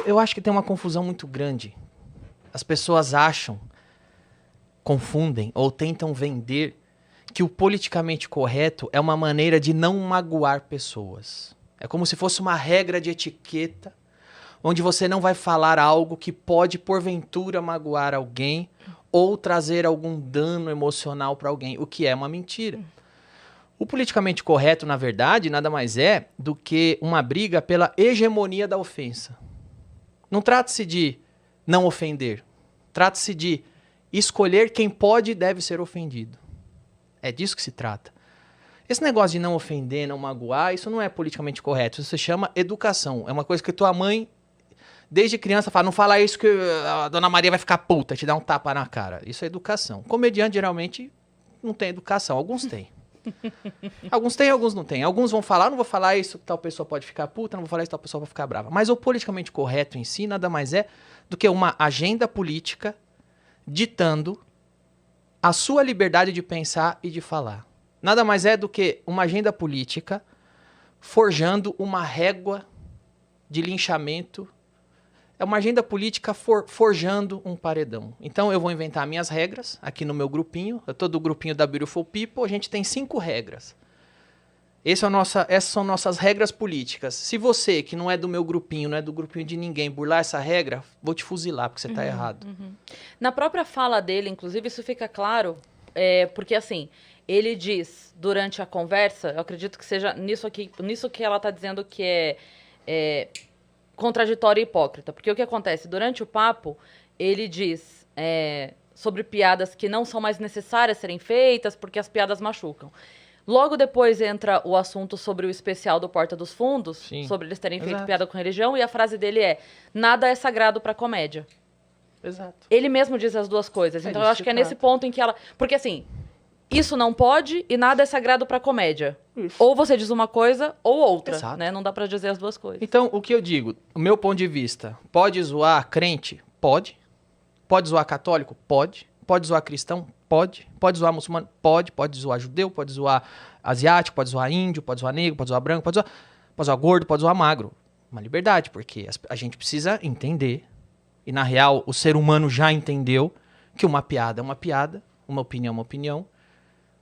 Eu acho que tem uma confusão muito grande. As pessoas acham, confundem ou tentam vender que o politicamente correto é uma maneira de não magoar pessoas. É como se fosse uma regra de etiqueta, onde você não vai falar algo que pode, porventura, magoar alguém ou trazer algum dano emocional para alguém, o que é uma mentira. O politicamente correto, na verdade, nada mais é do que uma briga pela hegemonia da ofensa. Não trata-se de não ofender. Trata-se de escolher quem pode e deve ser ofendido. É disso que se trata. Esse negócio de não ofender, não magoar, isso não é politicamente correto. Isso se chama educação. É uma coisa que tua mãe, desde criança, fala, não fala isso que a dona Maria vai ficar puta, te dá um tapa na cara. Isso é educação. Comediante, geralmente, não tem educação. Alguns têm. Alguns têm, alguns não têm. Alguns vão falar, não vou falar isso, tal pessoa pode ficar puta, não vou falar isso, tal pessoa pode ficar brava. Mas o politicamente correto em si nada mais é do que uma agenda política ditando a sua liberdade de pensar e de falar. Nada mais é do que uma agenda política forjando uma régua de linchamento. É uma agenda política forjando um paredão. Então eu vou inventar minhas regras aqui no meu grupinho. Eu tô do grupinho da Beautiful People, a gente tem 5 regras. Essas são nossas regras políticas. Se você, que não é do meu grupinho, não é do grupinho de ninguém, burlar essa regra, vou te fuzilar, porque você tá errado. Na própria fala dele, inclusive, isso fica claro, porque assim, ele diz durante a conversa, eu acredito que seja nisso que ela tá dizendo que é contraditório e hipócrita. Porque o que acontece? Durante o papo, ele diz sobre piadas que não são mais necessárias serem feitas porque as piadas machucam. Logo depois entra o assunto sobre o especial do Porta dos Fundos, Sim. sobre eles terem feito Exato. piada com religião, e a frase dele é: nada é sagrado pra comédia. Exato. Ele mesmo diz as duas coisas. Então eu disso acho que que é nesse ponto em que ela... Porque assim, isso não pode e nada é sagrado pra comédia. Isso. Ou você diz uma coisa ou outra, Exato. né? Não dá pra dizer as duas coisas. Então, o que eu digo, o meu ponto de vista, pode zoar crente? Pode. Pode zoar católico? Pode. Pode zoar cristão? Pode. Pode zoar muçulmano? Pode. Pode zoar judeu? Pode zoar asiático? Pode zoar índio? Pode zoar negro? Pode zoar branco? Pode zoar gordo? Pode zoar magro. Uma liberdade, porque a gente precisa entender, e na real o ser humano já entendeu, que uma piada é uma piada, uma opinião é uma opinião.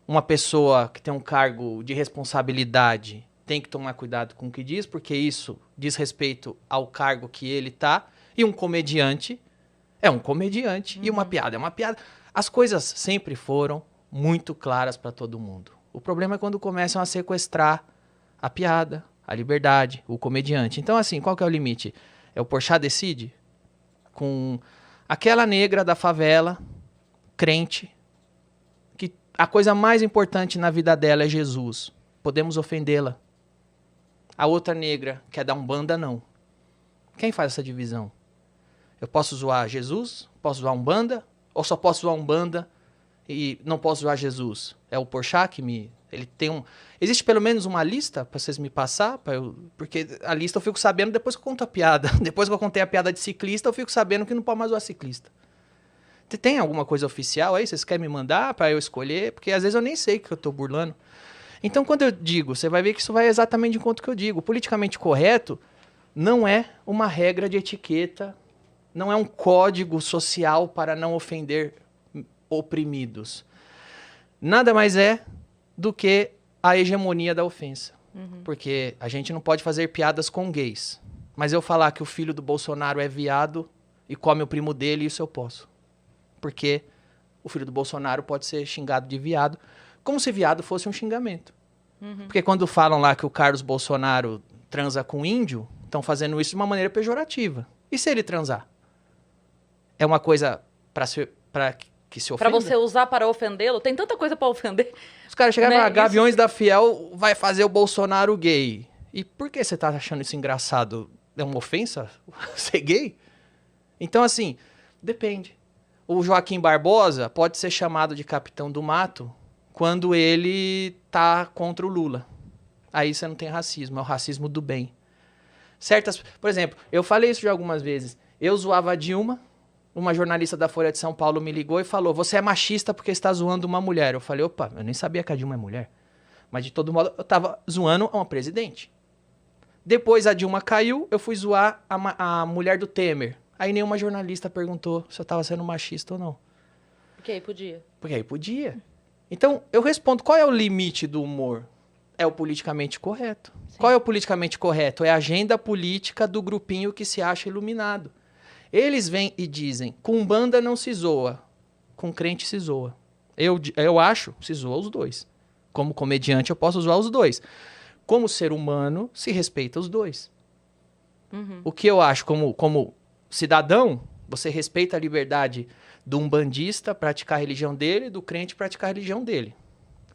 Uma pessoa que tem um cargo de responsabilidade tem que tomar cuidado com o que diz, porque isso diz respeito ao cargo que ele tá. E um comediante é um comediante, e uma piada é uma piada. As coisas sempre foram muito claras para todo mundo. O problema é quando começam a sequestrar a piada, a liberdade, o comediante. Então, assim, qual que é o limite? É o Porchat decide? Com aquela negra da favela, crente, que a coisa mais importante na vida dela é Jesus. Podemos ofendê-la. A outra negra quer dar Umbanda, não. Quem faz essa divisão? Eu posso zoar Jesus? Posso zoar Umbanda? Ou só posso zoar Umbanda e não posso zoar Jesus? É o Porchat que me... Ele tem Existe pelo menos uma lista para vocês me passar? Porque a lista eu fico sabendo depois que eu conto a piada. Depois que eu contei a piada de ciclista, eu fico sabendo que não pode mais zoar ciclista. Tem alguma coisa oficial aí? Vocês querem me mandar para eu escolher? Porque às vezes eu nem sei que eu tô burlando. Então, quando eu digo, você vai ver que isso vai exatamente de encontro que eu digo. O politicamente correto não é uma regra de etiqueta, não é um código social para não ofender oprimidos. Nada mais é do que a hegemonia da ofensa. Porque a gente não pode fazer piadas com gays. Mas eu falar que o filho do Bolsonaro é viado e come o primo dele, isso eu posso. Porque o filho do Bolsonaro pode ser xingado de viado, como se viado fosse um xingamento. Porque quando falam lá que o Carlos Bolsonaro transa com índio, estão fazendo isso de uma maneira pejorativa. E se ele transar? É uma coisa para que se ofenda? Pra você usar para ofendê-lo? Tem tanta coisa pra ofender. Os caras chegaram Né? lá, Gaviões da Fiel vai fazer o Bolsonaro gay. E por que você tá achando isso engraçado? É uma ofensa ser gay? Então, assim, depende. O Joaquim Barbosa pode ser chamado de capitão do mato quando ele tá contra o Lula. Aí você não tem racismo, é o racismo do bem. Por exemplo, eu falei isso já algumas vezes. Eu zoava a Dilma, uma jornalista da Folha de São Paulo me ligou e falou: você é machista porque está zoando uma mulher. Eu falei: opa, eu nem sabia que a Dilma é mulher. Mas de todo modo, eu tava zoando uma presidente. Depois a Dilma caiu, eu fui zoar a mulher do Temer. Aí nenhuma jornalista perguntou se eu tava sendo machista ou não. Porque aí podia. Porque aí podia. Então, eu respondo, qual é o limite do humor? É o politicamente correto. Sim. Qual é o politicamente correto? É a agenda política do grupinho que se acha iluminado. Eles vêm e dizem, com banda não se zoa, com crente se zoa. Eu acho, se zoa os dois. Como comediante, eu posso zoar os dois. Como ser humano, se respeita os dois. Uhum. O que eu acho como cidadão, você respeita a liberdade do umbandista praticar a religião dele, do crente praticar a religião dele.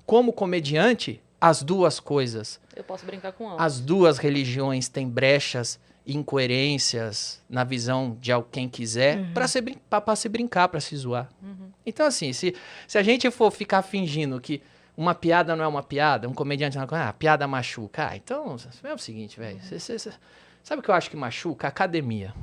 Como comediante, as duas coisas. Eu posso brincar com ambos. As duas religiões têm brechas e incoerências na visão de quem quiser para se brincar, para se zoar. Uhum. Então, assim, se a gente for ficar fingindo que uma piada não é uma piada, um comediante não é uma piada machuca. Então, é o seguinte, velho. Sabe o que eu acho que machuca? A academia.